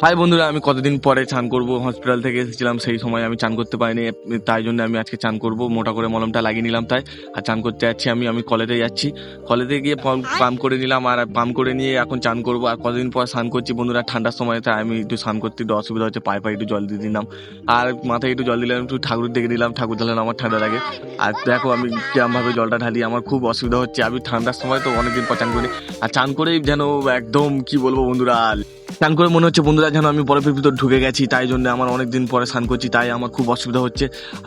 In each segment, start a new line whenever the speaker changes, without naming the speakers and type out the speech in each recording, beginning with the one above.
High বন্ধুরা, আমি কতদিন পরে চান করব। হসপিটাল থেকে এসেছিলাম, সেই সময় আমি চান করতে পারিনি, তাই জন্য আমি আজকে চান করব। মোটা করে মলমটা লাগিয়ে নিলাম, তাই আর চান করতে যাচ্ছি। আমি কলেজে যাচ্ছি, কলেজে গিয়ে পাম্প করে নিলাম, আর পাম্প করে নিয়ে এখন চান করব। আর কতদিন পর স্নান করছি বন্ধুরা, ঠান্ডার সময়, তাই আমি একটু স্নান করতে একটু অসুবিধা হচ্ছে, পায়ে পায়ে একটু জল দিয়ে দিলাম, আর মাথায় একটু জল দিলাম, একটু ঠাকুর দেখে দিলাম, ঠাকুর ঢালানো আমার ঠান্ডা লাগে। আর দেখো আমি কিরমভাবে জলটা ঢালি, আমার খুব অসুবিধা হচ্ছে। আমি ঠান্ডার সময় তো অনেকদিন পর চান করি, আর চান করেই যেন একদম কি বলবো বন্ধুরা, স্নান করে মনে হচ্ছে বন্ধুরা যেন আমি বরফের ভিতর ঢুকে গেছি, তাই জন্য আমার অনেকদিন পরে স্নান করছি, তাই আমার খুব অসুবিধা হচ্ছে।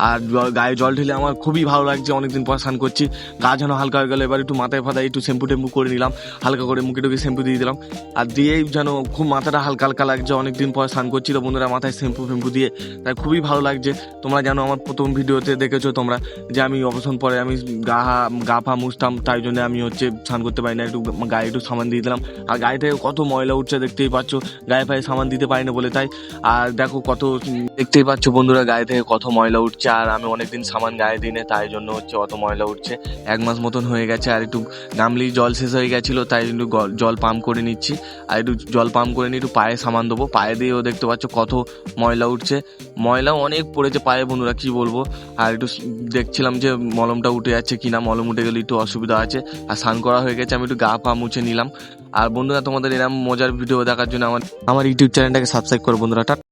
আর গায়ে জল ঢেলে আমার খুবই ভালো লাগছে, অনেকদিন পর স্নান করছি। গা যেন হালকা হয়ে গেল, এবার একটু মাথায় ফাতায় একটু শ্যাম্পু টেম্পু করে নিলাম, হালকা করে মুখে টুকে শ্যাম্পু দিয়ে দিলাম, আর দিয়েই যেন খুব মাথাটা হালকা হালকা লাগছে। অনেকদিন পর স্নান করছি তো বন্ধুরা, মাথায় শ্যাম্পু ফ্যাম্পু দিয়ে, তাই খুবই ভালো লাগছে। তোমরা জানো আমার প্রথম ভিডিওতে দেখেছো তোমরা যে আমি অবসর পরে আমি গা পা মুছতাম, তাই জন্য আমি স্নান করতে পারি না, একটু গায়ে একটু সাবান দিয়ে দিলাম। আর গায়ে থেকে কত ময়লা উঠছে দেখতেই পাচ্ছ, গায়ে পায়ে সাবান দিতে পারি না বলে, তাই। আর দেখো কত, দেখতেই পাচ্ছ বন্ধুরা গায়ে থেকে কত ময়লা উঠছে, আর আমি অনেকদিন সাবান গায়ে দিই না, তাই জন্য অত ময়লা উঠছে। 1 মাস মতন হয়ে গেছে, আর একটু গামলি জল শেষ হয়ে গেছিলো, তাই একটু জল পাম্প করে নিচ্ছি। আর একটু জল পাম্প করে নিয়ে একটু পায়ে সাবান দেবো, পায়ে দিয়েও দেখতে পাচ্ছ কত ময়লা উঠছে, ময়লাও অনেক পড়েছে পায়ে বন্ধুরা, কি বলবো। আর একটু দেখছিলাম যে মলমটা উঠে যাচ্ছে কিনা, মলম উঠে গেলে একটু অসুবিধা আছে। আর স্নান করা হয়ে গেছে, আমি একটু গা পা মুছে নিলাম। আর বন্ধুরা তোমাদের এরকম মজার ভিডিও দেখার জন্য আমার ইউটিউব চ্যানেলটাকে সাবস্ক্রাইব করো বন্ধুরা।